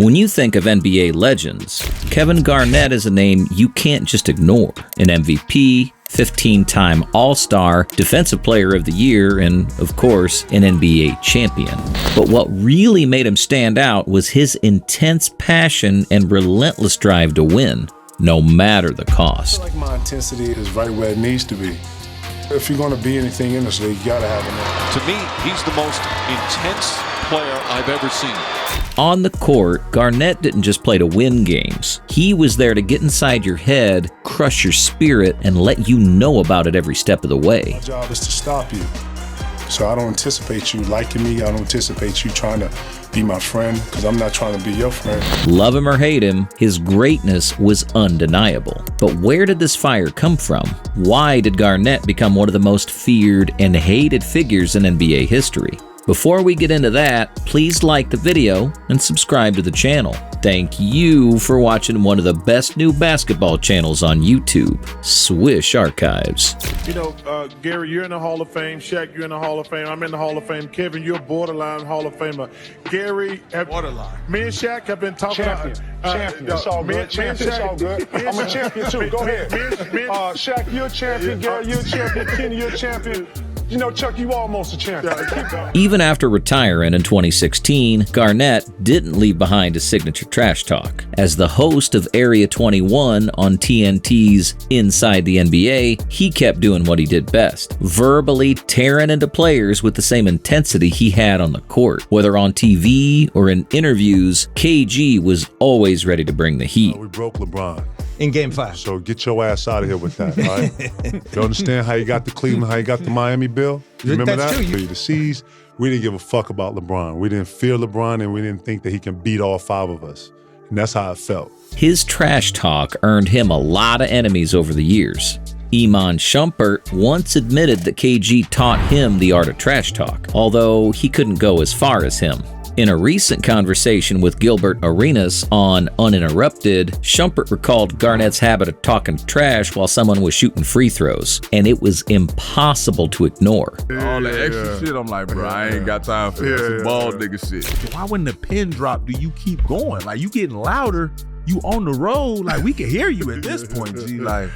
When you think of NBA legends, Kevin Garnett is a name you can't just ignore. An MVP, 15-time All-Star, Defensive Player of the Year, and, of course, an NBA champion. But what really made him stand out was his intense passion and relentless drive to win, no matter the cost. I feel like my intensity is right where it needs to be. If you're going to be anything in this league, you got to have enough. To me, he's the most intense player I've ever seen. On the court, Garnett didn't just play to win games. He was there to get inside your head, crush your spirit, and let you know about it every step of the way. My job is to stop you. So I don't anticipate you liking me. I don't anticipate you trying to be my friend, because I'm not trying to be your friend. Love him or hate him, his greatness was undeniable. But where did this fire come from? Why did Garnett become one of the most feared and hated figures in NBA history? Before we get into that, please like the video and subscribe to the channel. Thank you for watching one of the best new basketball channels on YouTube, Swish Archives. You know, Gary, you're in the Hall of Fame. Shaq, you're in the Hall of Fame. I'm in the Hall of Fame. Kevin, you're borderline Hall of Famer. Gary, borderline. Me and Shaq have been talking Champion. Champion. It's all good. Champion. It's all good. I'm a champion too. Go ahead. Shaq, you're a champion. Gary, you're a champion. Kenny, you're a champion. You know, Chuck, you almost a champion. Even after retiring in 2016, Garnett didn't leave behind his signature trash talk. As the host of Area 21 on TNT's Inside the NBA, he kept doing what he did best, verbally tearing into players with the same intensity he had on the court. Whether on TV or in interviews, KG was always ready to bring the heat. We broke LeBron. In Game 5. So get your ass out of here with that, all right? You understand how you got the Cleveland, how you got the Miami bill? You remember That's that? true. The C's, we didn't give a fuck about LeBron. We didn't fear LeBron, and we didn't think that he can beat all five of us. And that's how it felt. His trash talk earned him a lot of enemies over the years. Iman Shumpert once admitted that KG taught him the art of trash talk, although he couldn't go as far as him. In a recent conversation with Gilbert Arenas on Uninterrupted, Shumpert recalled Garnett's habit of talking trash while someone was shooting free throws, and it was impossible to ignore. All that extra shit, I'm like, bro, I ain't got time for that. Some ball nigga shit. Why when the pin drop do you keep going? Like, you getting louder, you on the road, like, we can hear you at this point, G. Like,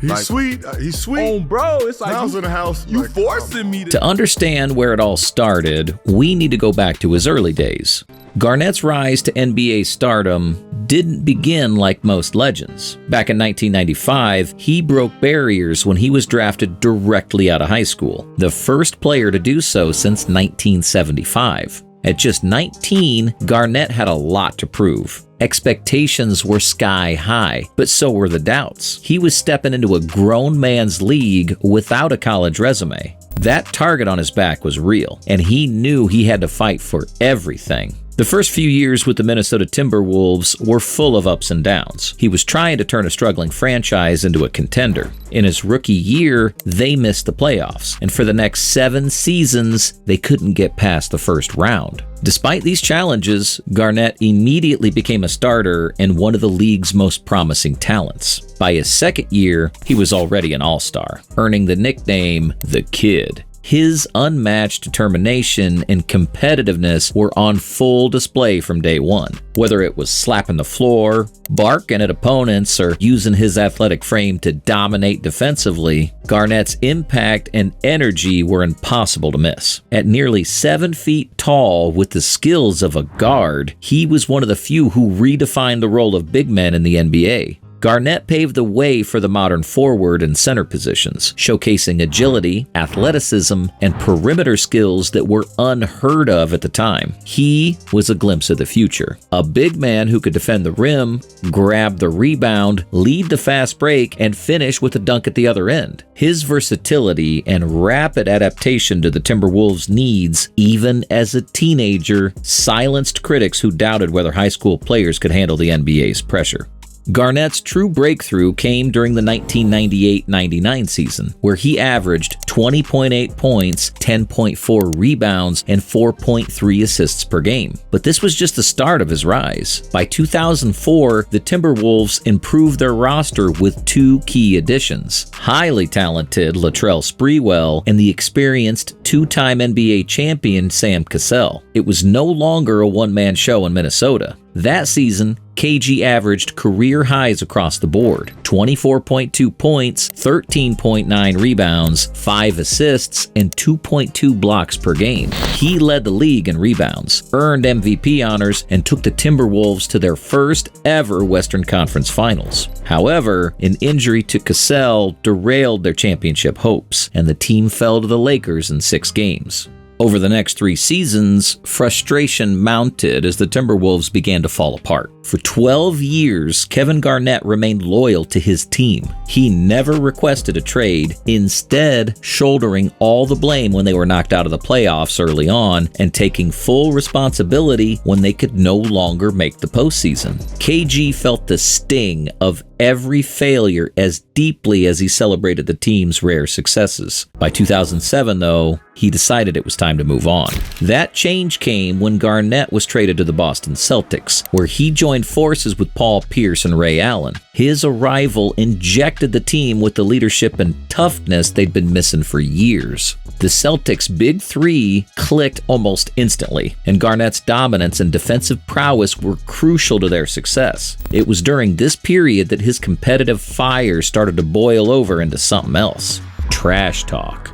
He's sweet. He's sweet. Oh, bro, it's like House in the house. You forcing me To understand where it all started, we need to go back to his early days. Garnett's rise to NBA stardom didn't begin like most legends. Back in 1995, he broke barriers when he was drafted directly out of high school, the first player to do so since 1975. At just 19, Garnett had a lot to prove. Expectations were sky high, but so were the doubts. He was stepping into a grown man's league without a college resume. That target on his back was real, and he knew he had to fight for everything. The first few years with the Minnesota Timberwolves were full of ups and downs. He was trying to turn a struggling franchise into a contender. In his rookie year, they missed the playoffs, and for the next 7 seasons, they couldn't get past the first round. Despite these challenges, Garnett immediately became a starter and one of the league's most promising talents. By his second year, he was already an all-star, earning the nickname The Kid. His unmatched determination and competitiveness were on full display from day one. Whether it was slapping the floor, barking at opponents, or using his athletic frame to dominate defensively, Garnett's impact and energy were impossible to miss. At nearly 7 feet tall with the skills of a guard, he was one of the few who redefined the role of big men in the NBA. Garnett paved the way for the modern forward and center positions, showcasing agility, athleticism, and perimeter skills that were unheard of at the time. He was a glimpse of the future. A big man who could defend the rim, grab the rebound, lead the fast break, and finish with a dunk at the other end. His versatility and rapid adaptation to the Timberwolves' needs, even as a teenager, silenced critics who doubted whether high school players could handle the NBA's pressure. Garnett's true breakthrough came during the 1998-99 season, where he averaged 20.8 points, 10.4 rebounds, and 4.3 assists per game. But this was just the start of his rise. By 2004, the Timberwolves improved their roster with 2 key additions: highly talented Latrell Sprewell and the experienced 2-time NBA champion Sam Cassell. It was no longer a one-man show in Minnesota. That season, KG averaged career highs across the board: 24.2 points, 13.9 rebounds, 5 assists, and 2.2 blocks per game. He led the league in rebounds, earned MVP honors, and took the Timberwolves to their first ever Western Conference Finals. However, an injury to Cassell derailed their championship hopes, and the team fell to the Lakers in 6 games. Over the next 3 seasons, frustration mounted as the Timberwolves began to fall apart. For 12 years, Kevin Garnett remained loyal to his team. He never requested a trade, instead shouldering all the blame when they were knocked out of the playoffs early on and taking full responsibility when they could no longer make the postseason. KG felt the sting of every failure as deeply as he celebrated the team's rare successes. By 2007, though, he decided it was time to move on. That change came when Garnett was traded to the Boston Celtics, where he joined forces with Paul Pierce and Ray Allen. His arrival injected the team with the leadership and toughness they'd been missing for years. The Celtics' big three clicked almost instantly, and Garnett's dominance and defensive prowess were crucial to their success. It was during this period that his competitive fire started to boil over into something else: trash talk.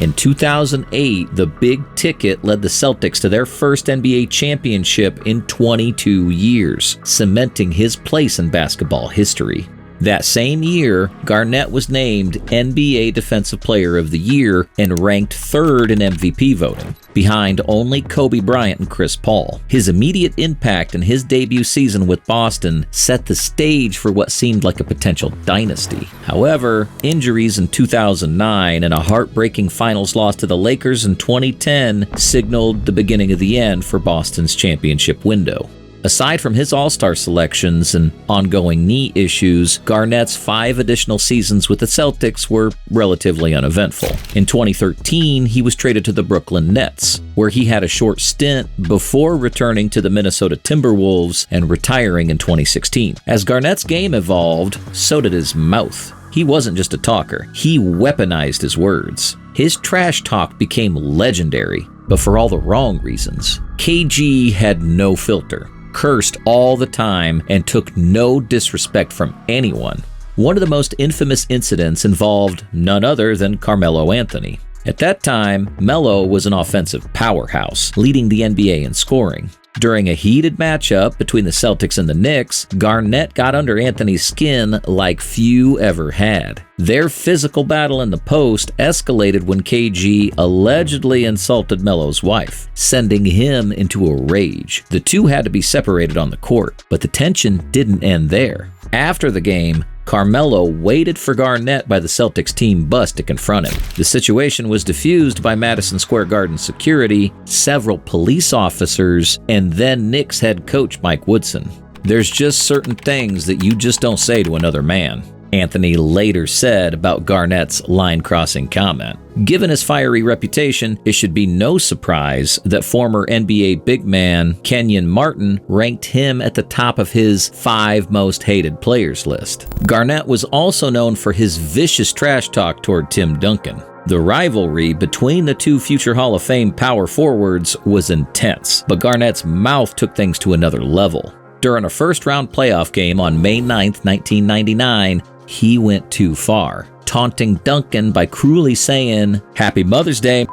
In 2008, the big ticket led the Celtics to their first NBA championship in 22 years, cementing his place in basketball history. That same year, Garnett was named NBA Defensive Player of the Year and ranked 3rd in MVP voting, behind only Kobe Bryant and Chris Paul. His immediate impact in his debut season with Boston set the stage for what seemed like a potential dynasty. However, injuries in 2009 and a heartbreaking finals loss to the Lakers in 2010 signaled the beginning of the end for Boston's championship window. Aside from his All-Star selections and ongoing knee issues, Garnett's 5 additional seasons with the Celtics were relatively uneventful. In 2013, he was traded to the Brooklyn Nets, where he had a short stint before returning to the Minnesota Timberwolves and retiring in 2016. As Garnett's game evolved, so did his mouth. He wasn't just a talker, he weaponized his words. His trash talk became legendary, but for all the wrong reasons. KG had no filter, cursed all the time, and took no disrespect from anyone. One of the most infamous incidents involved none other than Carmelo Anthony. At that time, Melo was an offensive powerhouse, leading the NBA in scoring. During a heated matchup between the Celtics and the Knicks, Garnett got under Anthony's skin like few ever had. Their physical battle in the post escalated when KG allegedly insulted Melo's wife, sending him into a rage. The two had to be separated on the court, but the tension didn't end there. After the game, Carmelo waited for Garnett by the Celtics team bus to confront him. The situation was diffused by Madison Square Garden security, several police officers, and then Knicks head coach Mike Woodson. "There's just certain things that you just don't say to another man," Anthony later said about Garnett's line-crossing comment. Given his fiery reputation, it should be no surprise that former NBA big man Kenyon Martin ranked him at the top of his 5 most hated players list. Garnett was also known for his vicious trash talk toward Tim Duncan. The rivalry between the two future Hall of Fame power forwards was intense, but Garnett's mouth took things to another level. During a first-round playoff game on May 9th, 1999, he went too far, taunting Duncan by cruelly saying, "Happy Mother's Day,"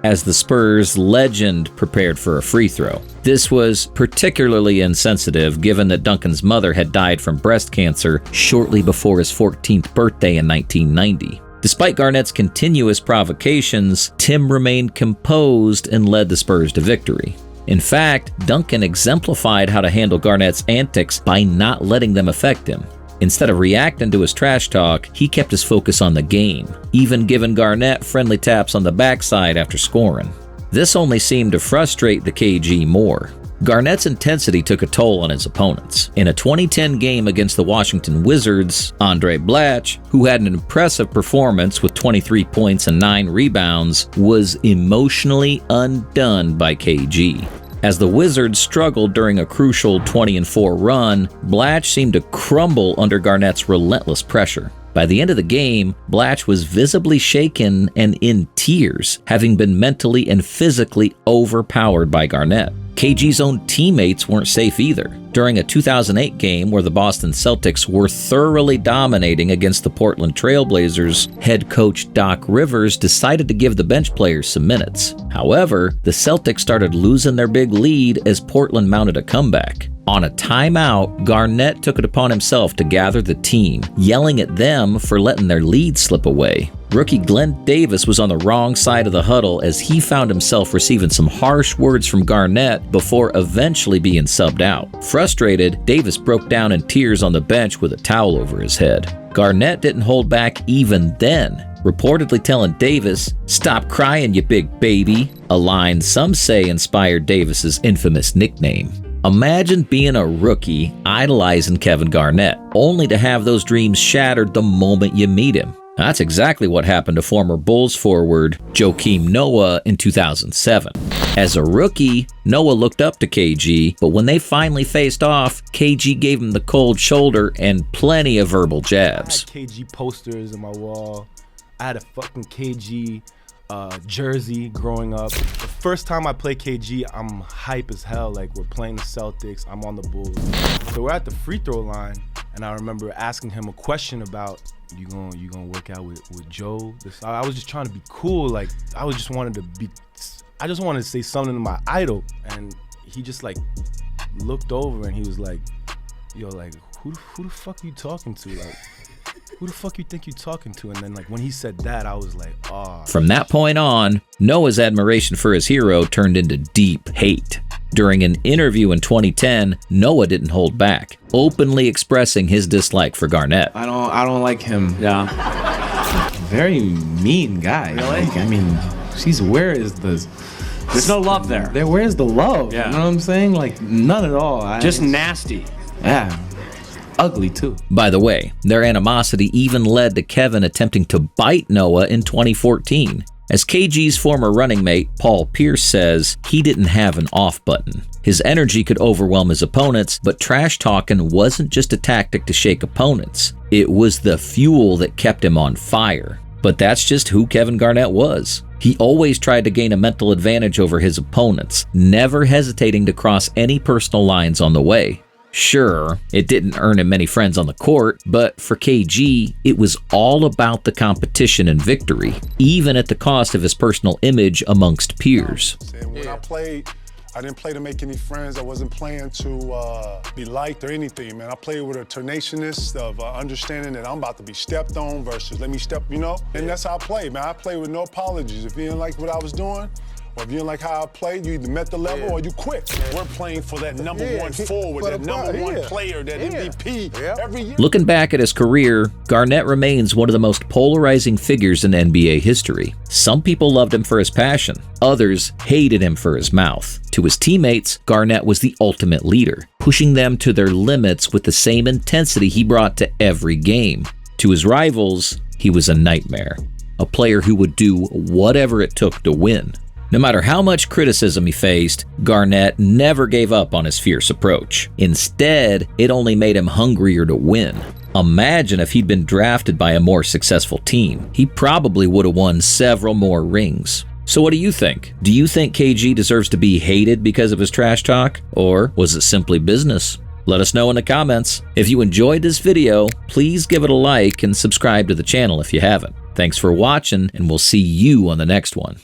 as the Spurs legend prepared for a free throw. This was particularly insensitive given that Duncan's mother had died from breast cancer shortly before his 14th birthday in 1990. Despite Garnett's continuous provocations, Tim remained composed and led the Spurs to victory. In fact, Duncan exemplified how to handle Garnett's antics by not letting them affect him. Instead of reacting to his trash talk, he kept his focus on the game, even giving Garnett friendly taps on the backside after scoring. This only seemed to frustrate the KG more. Garnett's intensity took a toll on his opponents. In a 2010 game against the Washington Wizards, Andre Blatche, who had an impressive performance with 23 points and 9 rebounds, was emotionally undone by KG. As the Wizards struggled during a crucial 20-4 run, Blatche seemed to crumble under Garnett's relentless pressure. By the end of the game, Blatch was visibly shaken and in tears, having been mentally and physically overpowered by Garnet. KG's own teammates weren't safe either. During a 2008 game where the Boston Celtics were thoroughly dominating against the Portland Trail Blazers, head coach Doc Rivers decided to give the bench players some minutes. However, the Celtics started losing their big lead as Portland mounted a comeback. On a timeout, Garnet took it upon himself to gather the team, yelling at them for letting their lead slip away. Rookie Glenn Davis was on the wrong side of the huddle as he found himself receiving some harsh words from Garnet before eventually being subbed out. Frustrated, Davis broke down in tears on the bench with a towel over his head. Garnet didn't hold back even then, reportedly telling Davis, "Stop crying, you big baby," a line some say inspired Davis's infamous nickname. Imagine being a rookie idolizing Kevin Garnett, only to have those dreams shattered the moment you meet him. That's exactly what happened to former Bulls forward Joakim Noah in 2007. As a rookie, Noah looked up to KG, but when they finally faced off, KG gave him the cold shoulder and plenty of verbal jabs. I had KG posters on my wall. I had a fucking KG jersey growing up. The first time I play KG, I'm hype as hell. Like, we're playing the Celtics, I'm on the Bulls. So we're at the free throw line, and I remember asking him a question about, you gonna work out with Joe? I was just trying to be cool. Like, I just wanted to say something to my idol, and he just like looked over and he was like, "Yo, like, who the fuck you talking to? Like, who the fuck you think you talking to?" And then like when he said that, I was like, "Oh." From that point on, Noah's admiration for his hero turned into deep hate. During an interview in 2010, Noah didn't hold back, openly expressing his dislike for Garnet. I don't like him. Yeah. Very mean guy. Really? Like, I mean, there's no love there. Where's the love? Yeah. You know what I'm saying? Like, none at all. Just nasty. Yeah. Ugly too. By the way, their animosity even led to Kevin attempting to bite Noah in 2014. As KG's former running mate, Paul Pierce, says, he didn't have an off button. His energy could overwhelm his opponents, but trash talking wasn't just a tactic to shake opponents. It was the fuel that kept him on fire. But that's just who Kevin Garnett was. He always tried to gain a mental advantage over his opponents, never hesitating to cross any personal lines on the way. Sure, it didn't earn him many friends on the court, but for KG, it was all about the competition and victory, even at the cost of his personal image amongst peers. When I played, I didn't play to make any friends. I wasn't playing to be liked or anything, man. I played with a tenaciousness of understanding that I'm about to be stepped on versus let me step, you know? And that's how I play, man. I play with no apologies. If you didn't like what I was doing, or if you didn't like how I played, you either met the level or you quit. We're playing for that number one forward, that number one player, that MVP every year. Looking back at his career, Garnett remains one of the most polarizing figures in NBA history. Some people loved him for his passion. Others hated him for his mouth. To his teammates, Garnett was the ultimate leader, pushing them to their limits with the same intensity he brought to every game. To his rivals, he was a nightmare, a player who would do whatever it took to win. No matter how much criticism he faced, Garnett never gave up on his fierce approach. Instead, it only made him hungrier to win. Imagine if he'd been drafted by a more successful team. He probably would have won several more rings. So what do you think? Do you think KG deserves to be hated because of his trash talk? Or was it simply business? Let us know in the comments. If you enjoyed this video, please give it a like and subscribe to the channel if you haven't. Thanks for watching, and we'll see you on the next one.